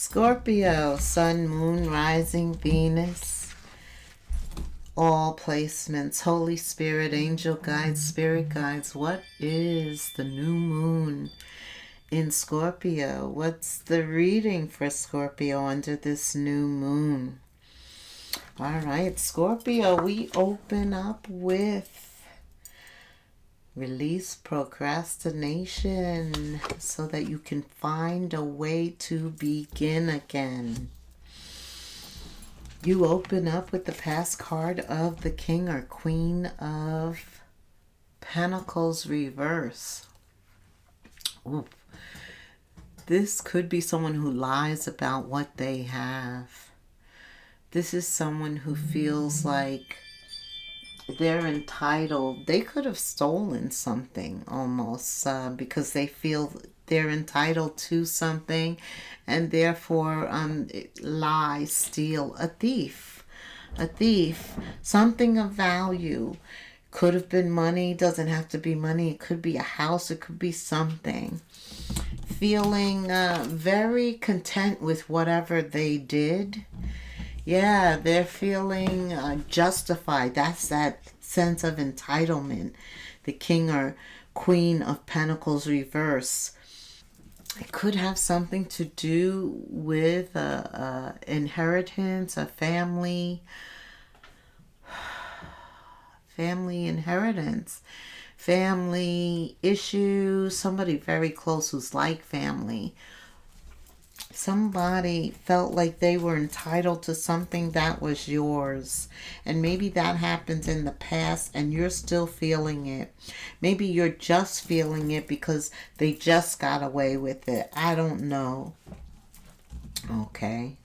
Scorpio, Sun, Moon, Rising, Venus, all placements, Holy Spirit, angel guides, spirit guides. What is the new moon in Scorpio? What's the reading for Scorpio under this new moon? All right, Scorpio, we open up with release procrastination so that you can find a way to begin again. You open up with the past card of the King or Queen of Pentacles reverse. Ooh. This could be someone who lies about what they have. This is someone who feels like they're entitled. They could have stolen something almost because they feel they're entitled to something and therefore lie, steal. A thief, something of value. Could have been money, doesn't have to be money. It could be a house, it could be something. Feeling very content with whatever they did. Yeah, they're feeling justified. That's that sense of entitlement. The King or Queen of Pentacles reverse. It could have something to do with inheritance, a family inheritance, family issues, somebody very close who's like family. Somebody felt like they were entitled to something that was yours. And maybe that happened in the past and you're still feeling it. Maybe you're just feeling it because they just got away with it. I don't know. Okay.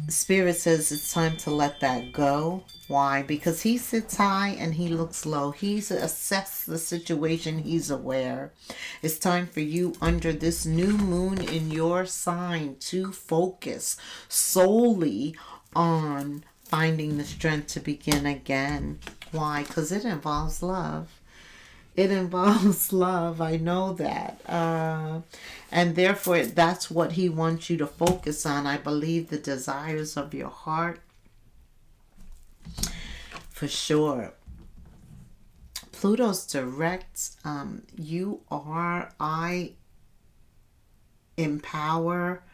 Spirit says it's time to let that go. Why? Because he sits high and he looks low. He's assessed the situation. He's aware. It's time for you under this new moon in your sign to focus solely on finding the strength to begin again. Why? Because it involves love. It involves love. I know that. And therefore, that's what he wants you to focus on. I believe the desires of your heart. For sure. Pluto's direct. You are, I empower.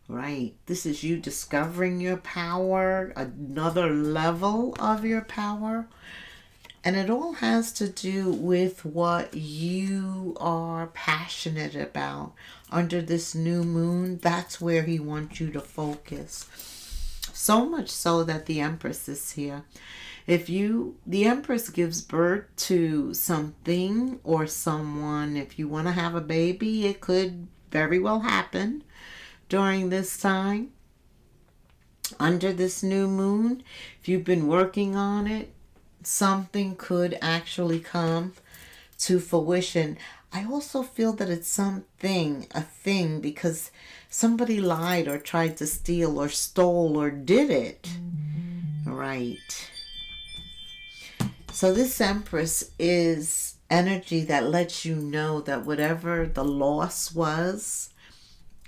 Right. This is you discovering your power. Another level of your power. And it all has to do with what you are passionate about. Under this new moon, that's where he wants you to focus. So much so that the Empress is here. The Empress gives birth to something or someone. If you want to have a baby, it could very well happen during this time. Under this new moon, if you've been working on it, something could actually come to fruition. I also feel that it's a thing, because somebody lied or tried to steal or stole or did it. Right. So this Empress is energy that lets you know that whatever the loss was,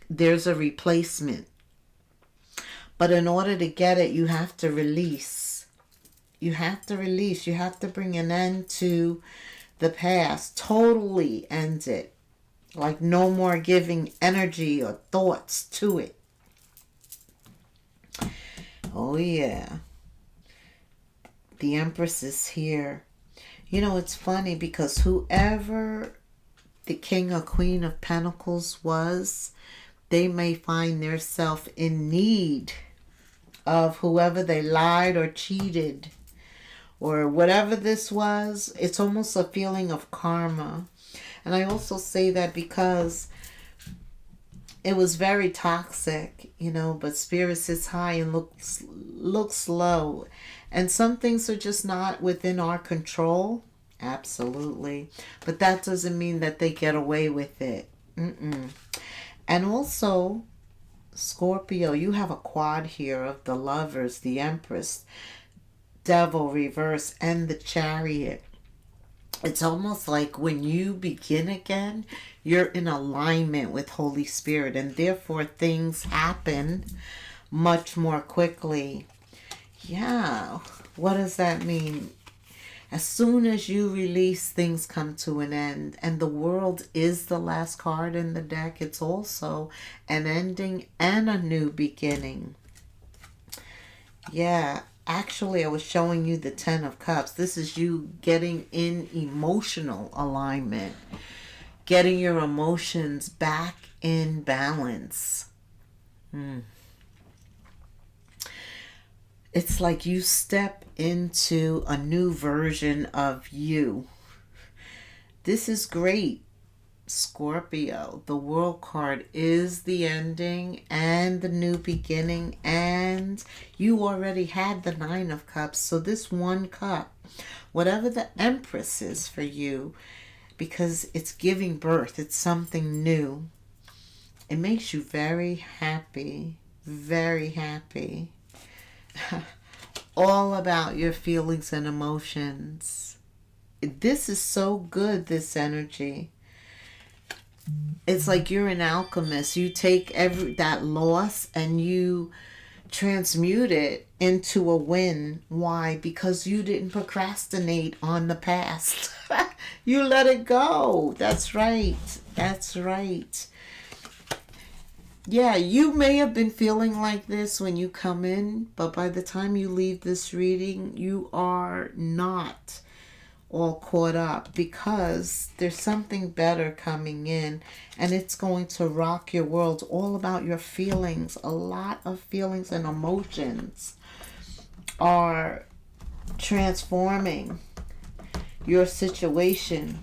there's a replacement. But in order to get it, you have to release. You have to release. You have to bring an end to the past. Totally end it. Like no more giving energy or thoughts to it. Oh yeah. The Empress is here. You know, it's funny because whoever the King or Queen of Pentacles was, they may find themselves in need of whoever they lied or cheated. Or whatever this was, it's almost a feeling of karma. And I also say that because it was very toxic, but Spirit sits high and looks low. And some things are just not within our control. Absolutely. But that doesn't mean that they get away with it. And also, Scorpio, you have a quad here of the Lovers, the Empress, Devil reverse, and the Chariot. It's almost like when you begin again, you're in alignment with Holy Spirit, and therefore things happen much more quickly. Yeah. What does that mean? As soon as you release, things come to an end. And the world is the last card in the deck. It's also an ending and a new beginning. Yeah. Actually, I was showing you the Ten of Cups. This is you getting in emotional alignment, getting your emotions back in balance. It's like you step into a new version of you. This is great, Scorpio. The World card is the ending and the new beginning, and you already had the Nine of Cups. So this one cup, whatever the Empress is for you, because it's giving birth, it's something new. It makes you very happy, very happy. All about your feelings and emotions. This is so good, this energy. It's like you're an alchemist. You take that loss and you transmute it into a win. Why? Because you didn't procrastinate on the past. You let it go. That's right. That's right. Yeah, you may have been feeling like this when you come in, but by the time you leave this reading, you are not all caught up, because there's something better coming in, and it's going to rock your world. All about your feelings. A lot of feelings and emotions are transforming your situation.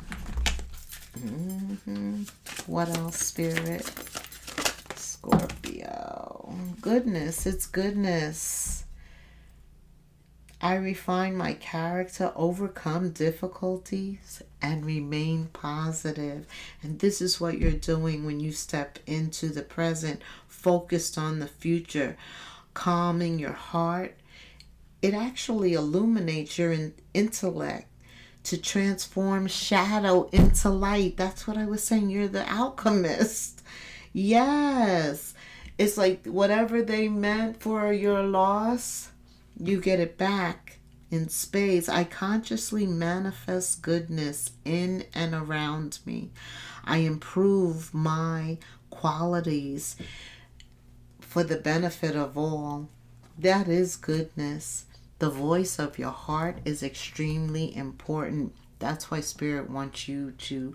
What else, Spirit? Scorpio. Goodness, it's goodness. I refine my character, overcome difficulties, and remain positive. And this is what you're doing when you step into the present, focused on the future, calming your heart. It actually illuminates your intellect to transform shadow into light. That's what I was saying. You're the alchemist. Yes. It's like whatever they meant for your loss, you get it back in spades. I consciously manifest goodness in and around me. I improve my qualities for the benefit of all. That is goodness. The voice of your heart is extremely important. That's why Spirit wants you to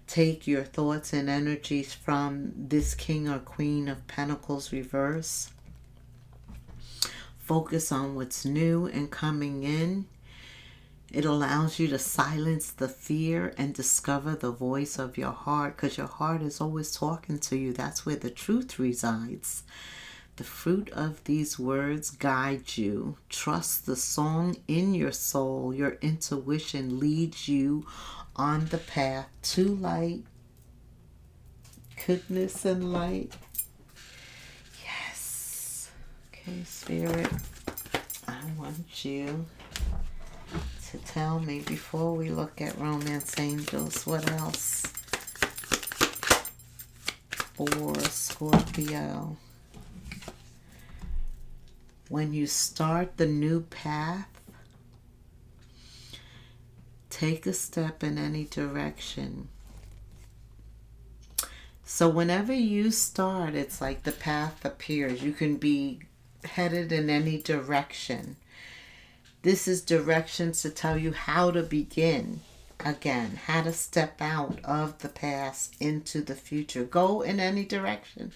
take your thoughts and energies from this King or Queen of Pentacles reverse. Focus on what's new and coming in. It allows you to silence the fear and discover the voice of your heart, because your heart is always talking to you. That's where the truth resides. The fruit of these words guide you. Trust the song in your soul. Your intuition leads you on the path to light, goodness, and light. Yes. Okay, Spirit, I want you to tell me, before we look at romance angels, what else for Scorpio. When you start the new path, take a step in any direction. So whenever you start, it's like the path appears. You can be headed in any direction. This is directions to tell you how to begin again, how to step out of the past into the future. Go in any direction.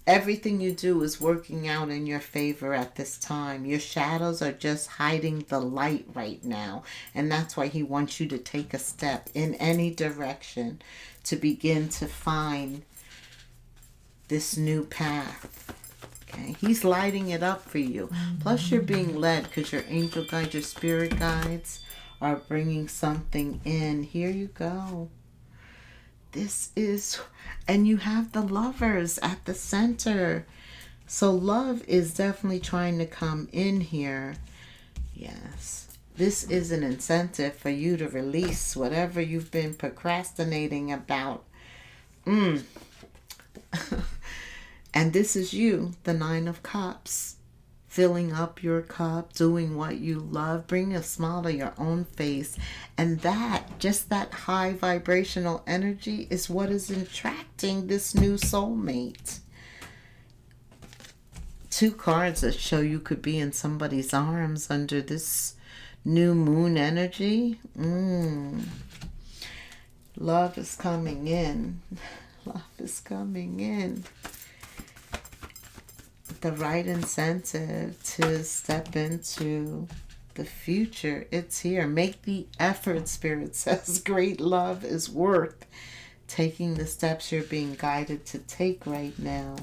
Everything you do is working out in your favor at this time. Your shadows are just hiding the light right now. And that's why he wants you to take a step in any direction to begin to find this new path. Okay, he's lighting it up for you. Plus you're being led, because your angel guides, your spirit guides are bringing something in. Here you go. This is, and you have the Lovers at the center. So love is definitely trying to come in here. Yes. This is an incentive for you to release whatever you've been procrastinating about. And this is you, the Nine of Cups. Filling up your cup, doing what you love, bringing a smile to your own face. And that, just that high vibrational energy is what is attracting this new soulmate. 2 cards that show you could be in somebody's arms under this new moon energy. Love is coming in. Love is coming in. The right incentive to step into the future. It's here. Make the effort, Spirit says. Great love is worth taking the steps you're being guided to take right now.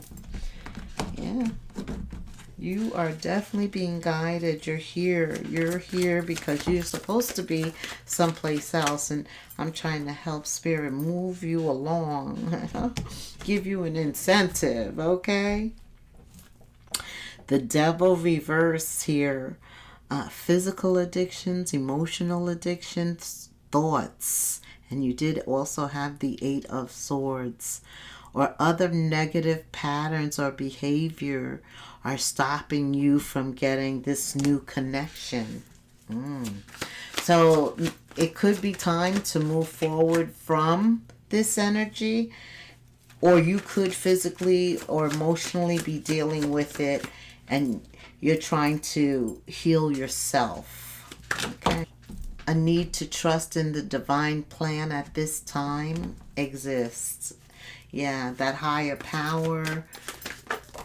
Yeah. You are definitely being guided. You're here. You're here because you're supposed to be someplace else. And I'm trying to help Spirit move you along. Give you an incentive, okay? The Devil reverse here. Physical addictions, emotional addictions, thoughts. And you did also have the 8 of Swords. Or other negative patterns or behavior are stopping you from getting this new connection. So it could be time to move forward from this energy. Or you could physically or emotionally be dealing with it and you're trying to heal yourself. Okay? A need to trust in the divine plan at this time exists. Yeah, that higher power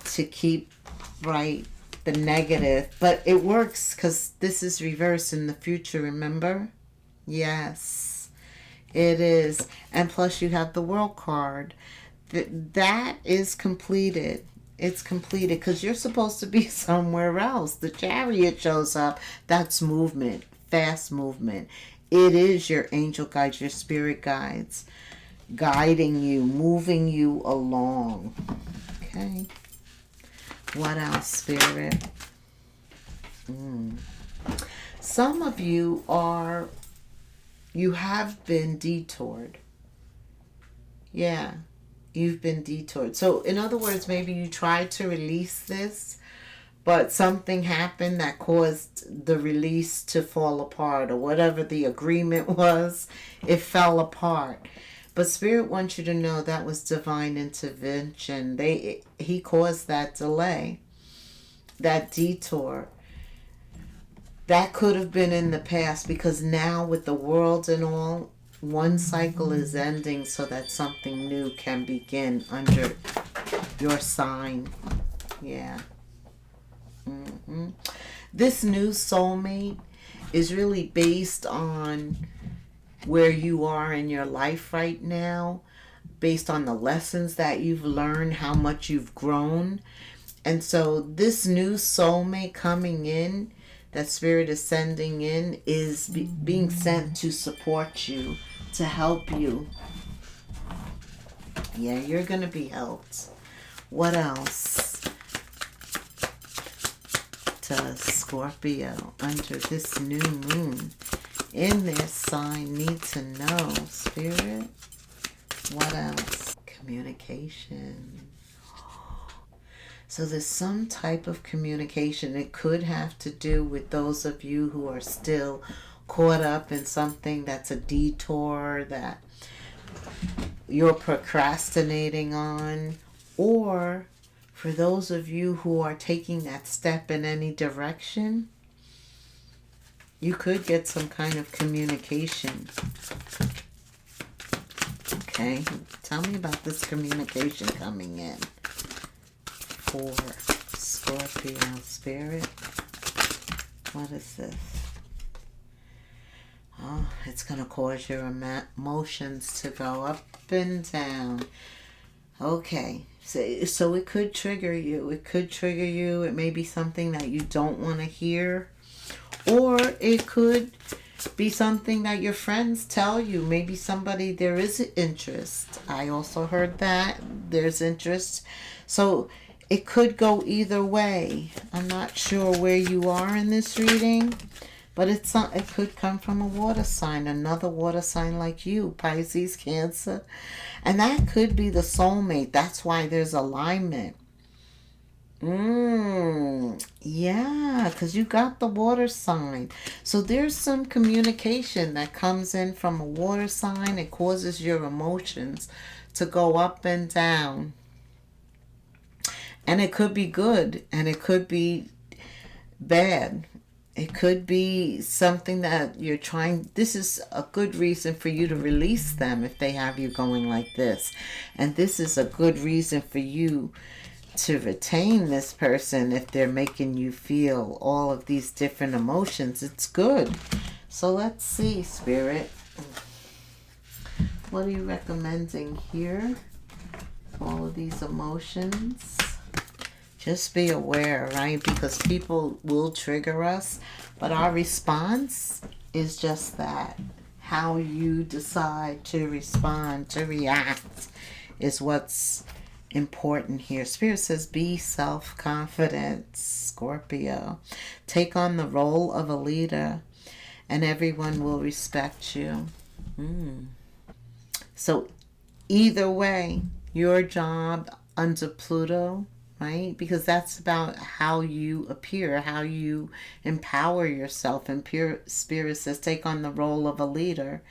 to keep right the negative. But it works because this is reversed in the future, remember? Yes, it is. And plus you have the World card. That is completed. It's completed because you're supposed to be somewhere else. The Chariot shows up. That's movement, fast movement. It is your angel guides, your spirit guides, guiding you, moving you along. Okay. What else, Spirit? Some of you have been detoured. Yeah. You've been detoured. So in other words, maybe you tried to release this, but something happened that caused the release to fall apart, or whatever the agreement was, it fell apart. But Spirit wants you to know that was divine intervention. He caused that delay, that detour. That could have been in the past, because now with the world and all, one cycle is ending so that something new can begin under your sign. Yeah. This new soulmate is really based on where you are in your life right now, based on the lessons that you've learned, how much you've grown. And so this new soulmate coming in, that Spirit is sending in, is being sent to support you, to help you. Yeah, you're going to be helped. What else does Scorpio under this new moon in their sign need to know, Spirit? What else? Communication. So there's some type of communication. It could have to do with those of you who are still caught up in something that's a detour that you're procrastinating on, or for those of you who are taking that step in any direction, you could get some kind of communication. Okay, tell me about this communication coming in for Scorpio Spirit. What is this? Oh, it's going to cause your emotions to go up and down. Okay, so it could trigger you. It could trigger you. It may be something that you don't want to hear. Or it could be something that your friends tell you. Maybe somebody, there is interest. I also heard that. There's interest. So it could go either way. I'm not sure where you are in this reading. But it's not, it could come from a water sign, another water sign like you, Pisces, Cancer. And that could be the soulmate. That's why there's alignment. Yeah, because you got the water sign. So there's some communication that comes in from a water sign. It causes your emotions to go up and down. And it could be good and it could be bad. It could be something that you're trying. This is a good reason for you to release them if they have you going like this. And this is a good reason for you to retain this person if they're making you feel all of these different emotions. It's good. So let's see, Spirit. What are you recommending here? All of these emotions. Just be aware, right? Because people will trigger us, but our response is just that. How you decide to respond, to react, is what's important here. Spirit says, be self-confident, Scorpio. Take on the role of a leader, and everyone will respect you. So either way, your job under Pluto, right? Because that's about how you appear, how you empower yourself. And pure Spirit says, take on the role of a leader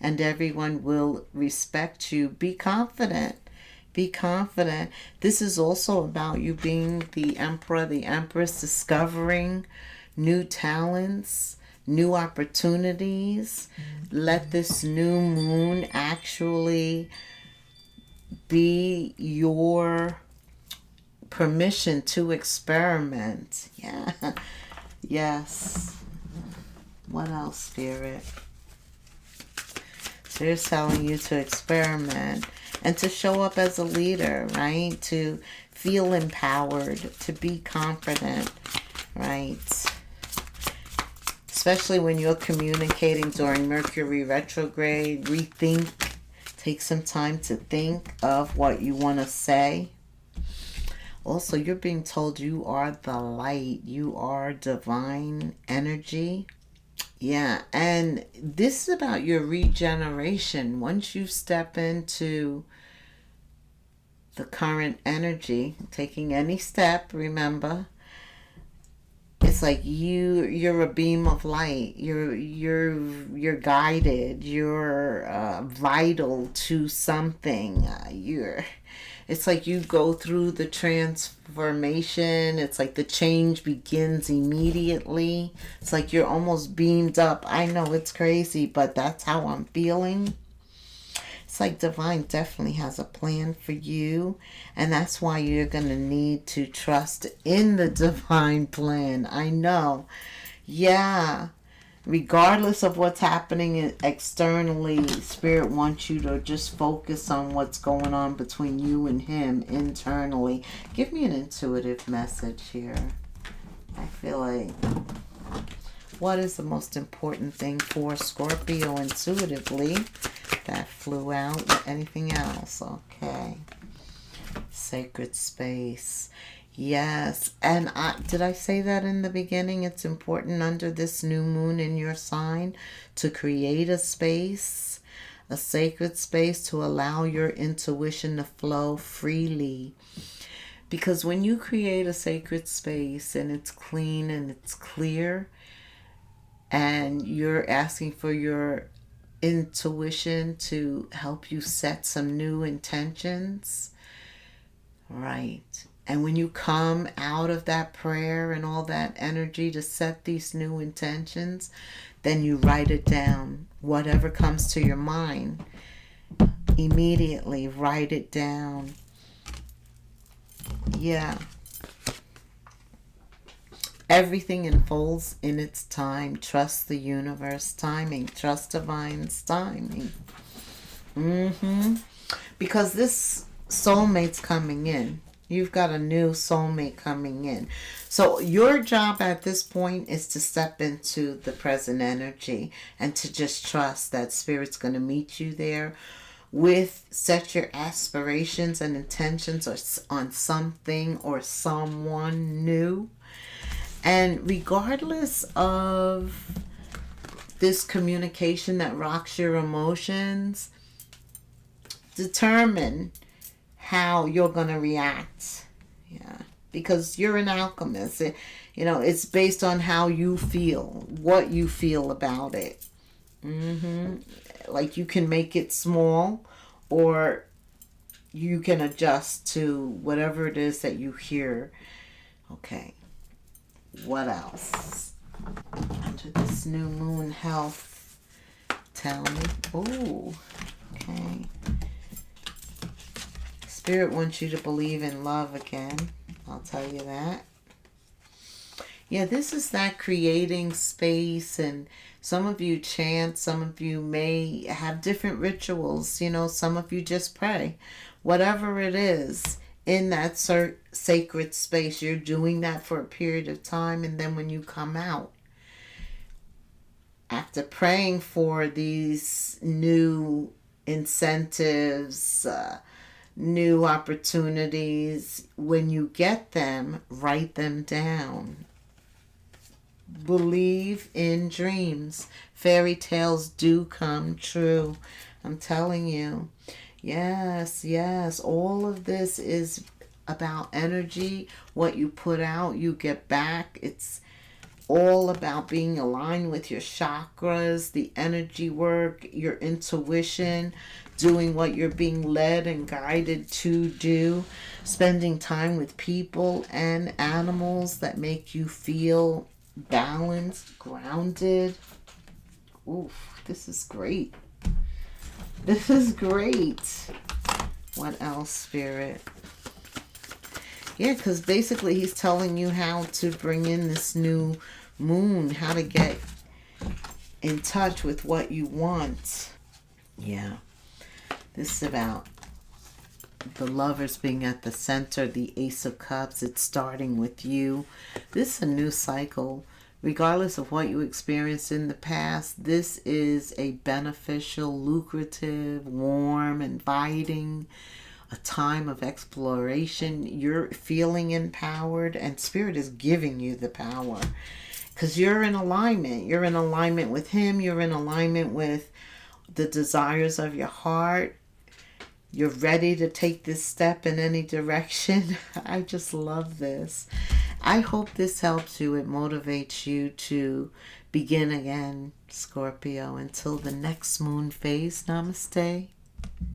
and everyone will respect you. Be confident. Be confident. This is also about you being the emperor, the empress, discovering new talents, new opportunities. Let this new moon actually be your permission to experiment. Yeah. Yes. What else, Spirit? Spirit's telling you to experiment and to show up as a leader, right? To feel empowered, to be confident, right? Especially when you're communicating during Mercury retrograde, rethink. Take some time to think of what you want to say. Also, you're being told you are the light. You are divine energy. Yeah, and this is about your regeneration. Once you step into the current energy, taking any step, remember, it's like you're a beam of light. You're guided. You're vital to something. It's like you go through the transformation. It's like the change begins immediately. It's like you're almost beamed up. I know it's crazy, but that's how I'm feeling. It's like divine definitely has a plan for you. And that's why you're going to need to trust in the divine plan. I know. Yeah. Regardless of what's happening externally, Spirit wants you to just focus on what's going on between you and him internally. Give me an intuitive message here. I feel like, what is the most important thing for Scorpio intuitively? That flew out. Anything else? Okay. Sacred space. Yes, and did I say that in the beginning? It's important under this new moon in your sign to create a space, a sacred space to allow your intuition to flow freely. Because when you create a sacred space and it's clean and it's clear and you're asking for your intuition to help you set some new intentions, right? And when you come out of that prayer and all that energy to set these new intentions, then you write it down. Whatever comes to your mind, immediately write it down. Yeah. Everything unfolds in its time. Trust the universe timing. Trust divine's timing. Because this soulmate's coming in. You've got a new soulmate coming in. So your job at this point is to step into the present energy and to just trust that Spirit's going to meet you there. Set your aspirations and intentions on something or someone new. And regardless of this communication that rocks your emotions, determine how you're going to react. Yeah. Because you're an alchemist. It's based on how you feel, what you feel about it. Like you can make it small, or you can adjust to whatever it is that you hear. Okay. What else? Under this new moon, health. Tell me. Ooh. Okay. Spirit wants you to believe in love again. I'll tell you that. Yeah, this is that creating space, and some of you chant, some of you may have different rituals, some of you just pray. Whatever it is, in that sacred space, you're doing that for a period of time, and then when you come out, after praying for these new incentives, new opportunities, when you get them, write them down. Believe in dreams. Fairy tales do come true. I'm telling you. Yes, yes. All of this is about energy. What you put out, you get back. It's all about being aligned with your chakras, the energy work, your intuition, doing what you're being led and guided to do, spending time with people and animals that make you feel balanced, grounded. Oof, this is great. This is great. What else, Spirit? Yeah, because basically he's telling you how to bring in this new moon, how to get in touch with what you want. Yeah. This is about the Lovers being at the center, the Ace of Cups. It's starting with you. This is a new cycle. Regardless of what you experienced in the past, this is a beneficial, lucrative, warm, inviting, a time of exploration. You're feeling empowered, and Spirit is giving you the power because you're in alignment. You're in alignment with him. You're in alignment with the desires of your heart. You're ready to take this step in any direction. I just love this. I hope this helps you. It motivates you to begin again, Scorpio. Until the next moon phase, namaste.